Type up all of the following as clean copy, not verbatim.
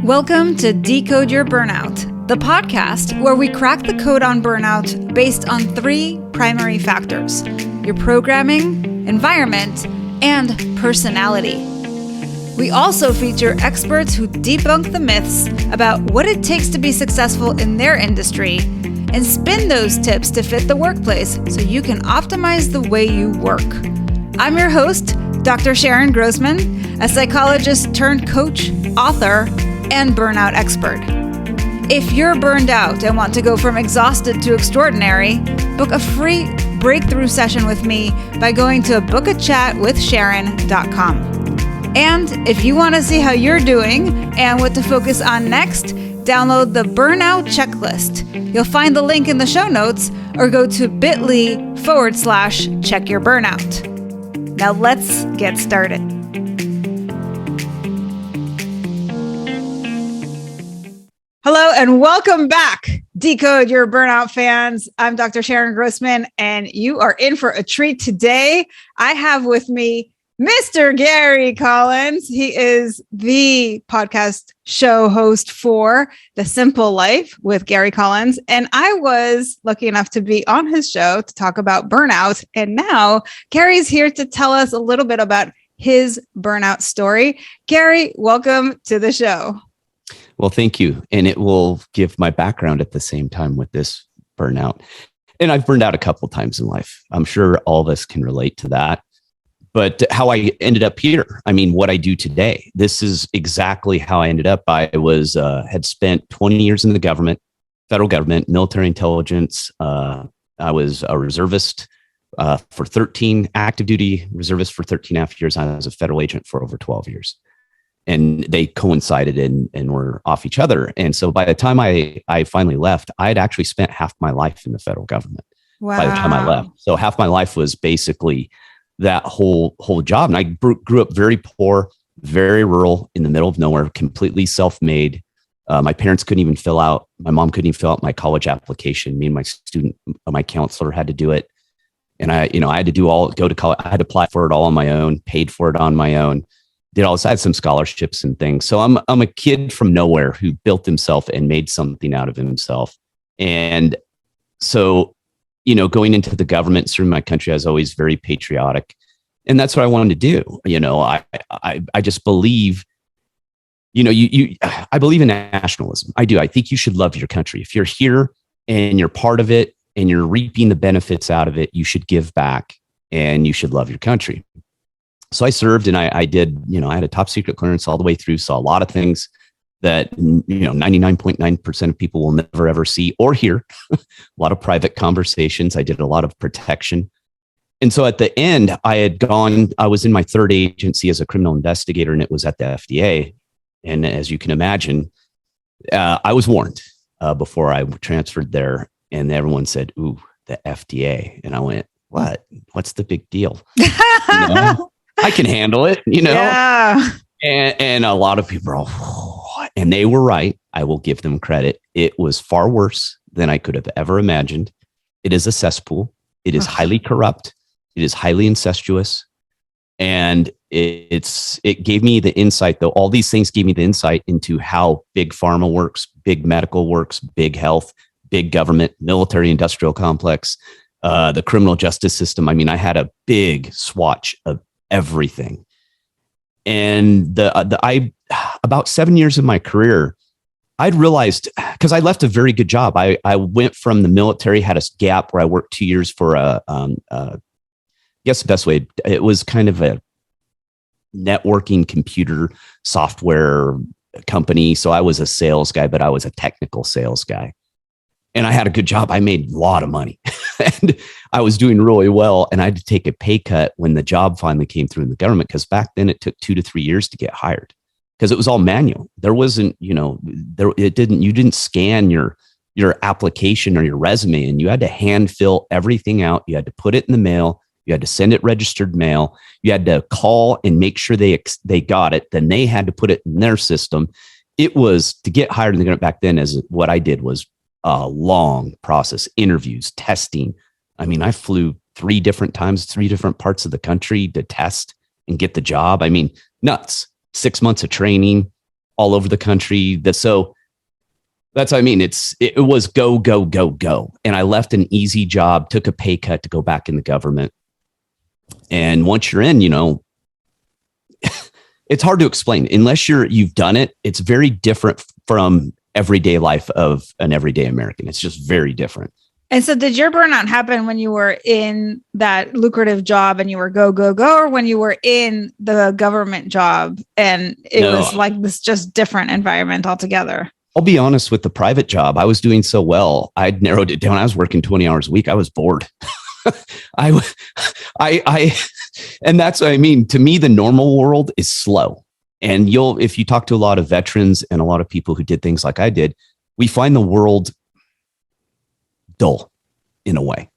Welcome to Decode Your Burnout, the podcast where we crack the code on burnout based on three primary factors: your programming, environment, and personality. We also feature experts who debunk the myths about what it takes to be successful in their industry and spin those tips to fit the workplace so you can optimize the way you work. I'm your host, Dr. Sharon Grossman, a psychologist turned coach, author, and burnout expert. If you're burned out and want to go from exhausted to extraordinary, book a free breakthrough session with me by going to bookachatwithsharon.com. And if you want to see how you're doing and what to focus on next, download the Burnout Checklist. You'll find the link in the show notes or go to bit.ly/checkyourburnout. Now let's get started. Hello and welcome back, Decode Your Burnout fans. I'm Dr. Sharon Grossman, and you are in for a treat today. I have with me Mr. Gary Collins. He is the podcast show host for The Simple Life with Gary Collins. And I was lucky enough to be on his show to talk about burnout. And now Gary's here to tell us a little bit about his burnout story. Gary, welcome to the show. Well, thank you. And it will give my background at the same time with this burnout. And I've burned out a couple times in life. I'm sure all of us can relate to that. But how I ended up here, I mean, what I do today, this is exactly how I ended up. I was had spent 20 years in the government, federal government, military intelligence. I was a reservist for 13, active duty reservist for 13 and a half years. I was a federal agent for over 12 years. And they coincided and were off each other. And so by the time I finally left, I had actually spent half my life in the federal government. Wow. By the time I left. So half my life was basically that whole job. And I grew up very poor, very rural, in the middle of nowhere, completely self-made. My parents couldn't even my mom couldn't even fill out my college application. Me and my counselor had to do it. And I had to go to college. I had to apply for it all on my own, paid for it on my own. Did all this. I had some scholarships and things. So I'm a kid from nowhere who built himself and made something out of himself. And so, going into the government, serving my country, I was always very patriotic. And that's what I wanted to do. I just believe, I believe in nationalism. I do. I think you should love your country. If you're here and you're part of it and you're reaping the benefits out of it, you should give back and you should love your country. So I served and I did, I had a top secret clearance all the way through, saw a lot of things that, 99.9% of people will never, ever see or hear. A lot of private conversations. I did a lot of protection. And so at the end, I was in my third agency as a criminal investigator, and it was at the FDA. And as you can imagine, I was warned before I transferred there, and everyone said, "Ooh, the FDA." And I went, "What? What's the big deal?" I can handle it, Yeah. And a lot of people are and they were right. I will give them credit. It was far worse than I could have ever imagined. It is a cesspool. It is highly corrupt. It is highly incestuous. And it gave me the insight, though. All these things gave me the insight into how big pharma works, big medical works, big health, big government, military industrial complex, the criminal justice system. I mean, I had a big swatch of everything. And about 7 years of my career, I'd realized, because I left a very good job. I went from the military, had a gap where I worked 2 years for I guess the best way, it was kind of a networking computer software company. So I was a sales guy, but I was a technical sales guy. And I had a good job. I made a lot of money and I was doing really well. And I had to take a pay cut when the job finally came through in the government, because back then it took 2 to 3 years to get hired because it was all manual. There wasn't, you didn't scan your application or your resume, and you had to hand fill everything out. You had to put it in the mail. You had to send it registered mail. You had to call and make sure they got it. Then they had to put it in their system. It was to get hired in the government back then. As what I did was a long process, interviews, testing. I mean, I flew 3 different times, 3 different parts of the country to test and get the job. I mean, nuts. 6 months of training all over the country. So that's what I mean. It was go, go, go, go. And I left an easy job, took a pay cut to go back in the government. And once you're in, it's hard to explain unless you've done it. It's very different from everyday life of an everyday American. It's just very different. And so did your burnout happen when you were in that lucrative job and you were go, go, go, or when you were in the government job and it was like this just different environment altogether? I'll be honest, with the private job, I was doing so well. I'd narrowed it down. I was working 20 hours a week. I was bored. And that's what I mean. To me, the normal world is slow. And if you talk to a lot of veterans and a lot of people who did things like I did, we find the world dull in a way.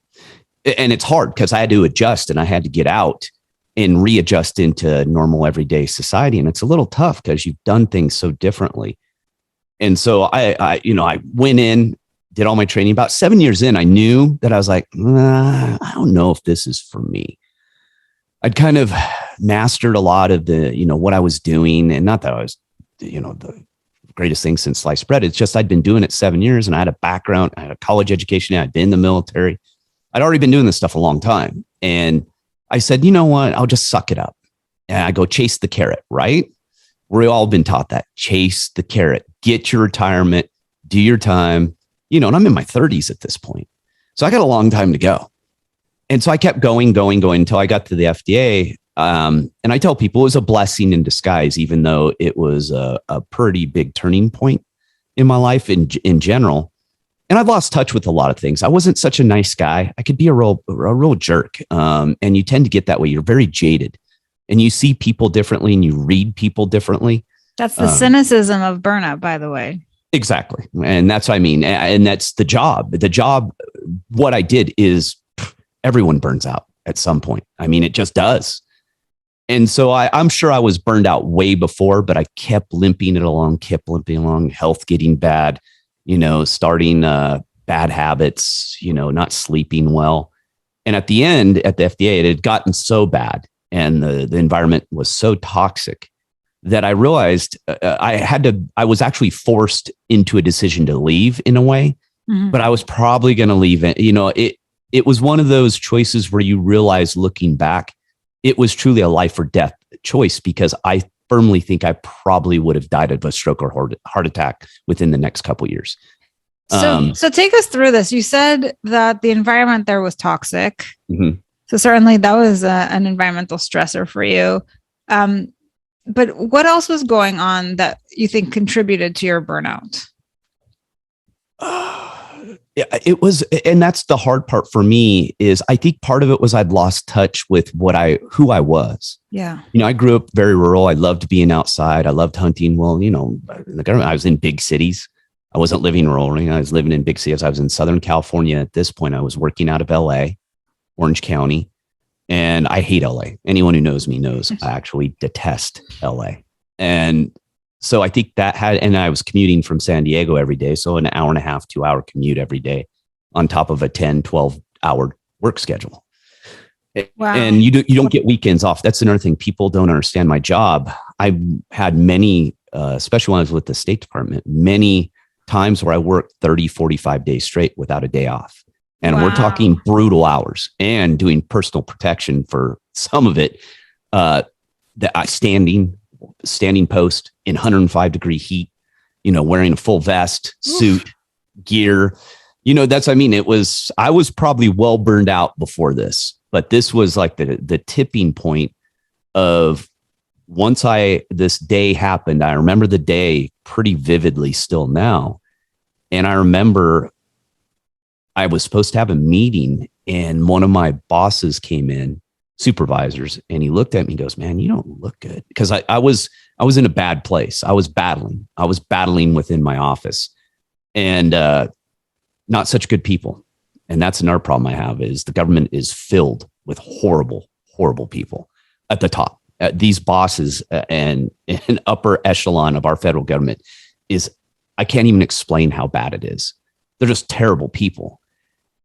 And it's hard because I had to adjust and I had to get out and readjust into normal everyday society. And it's a little tough because you've done things so differently. And so I went in, did all my training. About 7 years in, I knew that I was like, I don't know if this is for me. I'd kind of mastered a lot of the, what I was doing. And not that I was, the greatest thing since sliced bread. It's just I'd been doing it 7 years and I had a background. I had a college education. I'd been in the military. I'd already been doing this stuff a long time. And I said, you know what? I'll just suck it up. And I go chase the carrot, right? We've all been taught that. Chase the carrot. Get your retirement. Do your time. And I'm in my 30s at this point. So I got a long time to go. And so I kept going until I got to the FDA. And I tell people it was a blessing in disguise, even though it was a pretty big turning point in my life in general. And I've lost touch with a lot of things. I wasn't such a nice guy. I could be a real jerk. And you tend to get that way. You're very jaded and you see people differently and you read people differently. That's the cynicism of burnout, by the way. Exactly. And that's what I mean. And that's the job. The job, what I did is everyone burns out at some point. I mean, it just does. And so I'm sure I was burned out way before, but I kept limping along, health getting bad, starting bad habits, not sleeping well. And at the end, at the FDA, it had gotten so bad and the environment was so toxic that I realized I was actually forced into a decision to leave in a way, but I was probably going to leave it. It was one of those choices where you realize looking back, it was truly a life or death choice because I firmly think I probably would have died of a stroke or heart attack within the next couple of years. So take us through this. You said that the environment there was toxic. Mm-hmm. So certainly that was an environmental stressor for you. But what else was going on that you think contributed to your burnout? It was, and that's the hard part for me is I think part of it was I'd lost touch with who I was. Yeah. I grew up very rural. I loved being outside. I loved hunting. Well, in the government, I was in big cities. I wasn't living rurally. I was living in big cities. I was in Southern California. At this point, I was working out of LA, Orange County. And I hate LA. Anyone who knows me knows I actually detest LA. And so I think and I was commuting from San Diego every day. So an hour and a half, 2 hour commute every day on top of a 10, 12 hour work schedule. Wow. And you don't get weekends off. That's another thing. People don't understand my job. I had many, especially when I was with the State Department, many times where I worked 30, 45 days straight without a day off. And we're talking brutal hours and doing personal protection for some of it. Standing post in 105-degree heat, wearing a full vest, suit, gear. That's, I was probably well burned out before this, but this was like the tipping point of once this day happened. I remember the day pretty vividly still now. And I remember I was supposed to have a meeting and one of my bosses came in, supervisors, and he looked at me and goes, "Man, you don't look good." Because I was in a bad place. I was battling within my office and not such good people. And that's another problem I have is the government is filled with horrible, horrible people at the top. These bosses and upper echelon of our federal government I can't even explain how bad it is. They're just terrible people.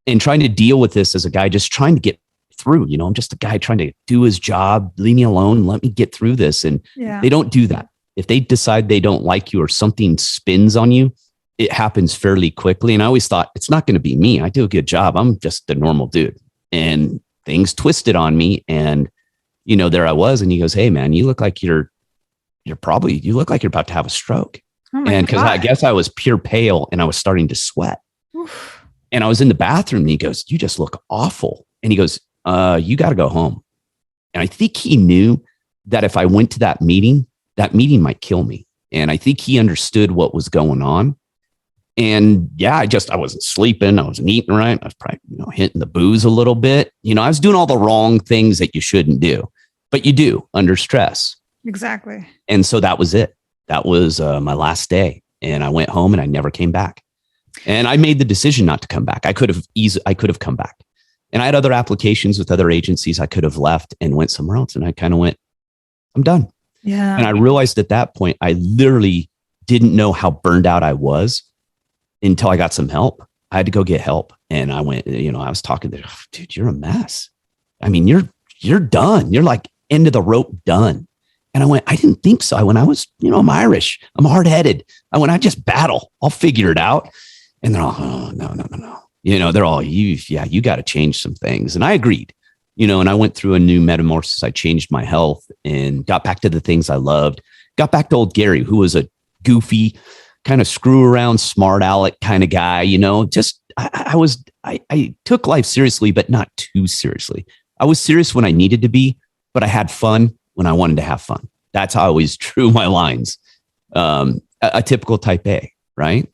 And trying to deal with this as a guy, just trying to get through. I'm just a guy trying to do his job. Leave me alone. Let me get through this. And they don't do that. If they decide they don't like you or something spins on you, it happens fairly quickly. And I always thought, it's not going to be me. I do a good job. I'm just a normal dude. And things twisted on me. And, there I was. And he goes, hey, man, you look like you look like you're about to have a stroke. And because I guess I was pure pale and I was starting to sweat. Oof. And I was in the bathroom and he goes, you just look awful. And he goes, you got to go home. And I think he knew that if I went to that meeting might kill me. And I think he understood what was going on. And I wasn't sleeping. I wasn't eating right. I was probably, hitting the booze a little bit. I was doing all the wrong things that you shouldn't do, but you do under stress. Exactly. And so that was it. That was my last day. And I went home and I never came back. And I made the decision not to come back. I could have come back. And I had other applications with other agencies. I could have left and went somewhere else. And I kind of went, I'm done. Yeah. And I realized at that point, I literally didn't know how burned out I was until I got some help. I had to go get help. And I went, I was talking to, dude, you're a mess. I mean, you're done. You're like end of the rope done. And I went, I didn't think so. When I was, I'm Irish, I'm hard headed. I went, I just battle. I'll figure it out. And they're all, oh, no. They're all, you got to change some things. And I agreed, and I went through a new metamorphosis. I changed my health and got back to the things I loved. Got back to old Gary, who was a goofy, kind of screw around, smart aleck kind of guy, just, I took life seriously, but not too seriously. I was serious when I needed to be, but I had fun when I wanted to have fun. That's how I always drew my lines. A typical type A, right?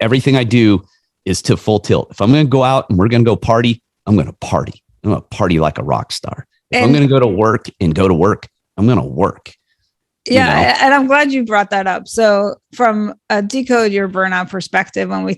Everything I do is to full tilt. If I'm going to go out and we're going to go party, I'm going to party. I'm going to party like a rock star. If I'm going to go to work, I'm going to work. Yeah. And I'm glad you brought that up. So from a Decode Your Burnout perspective, when we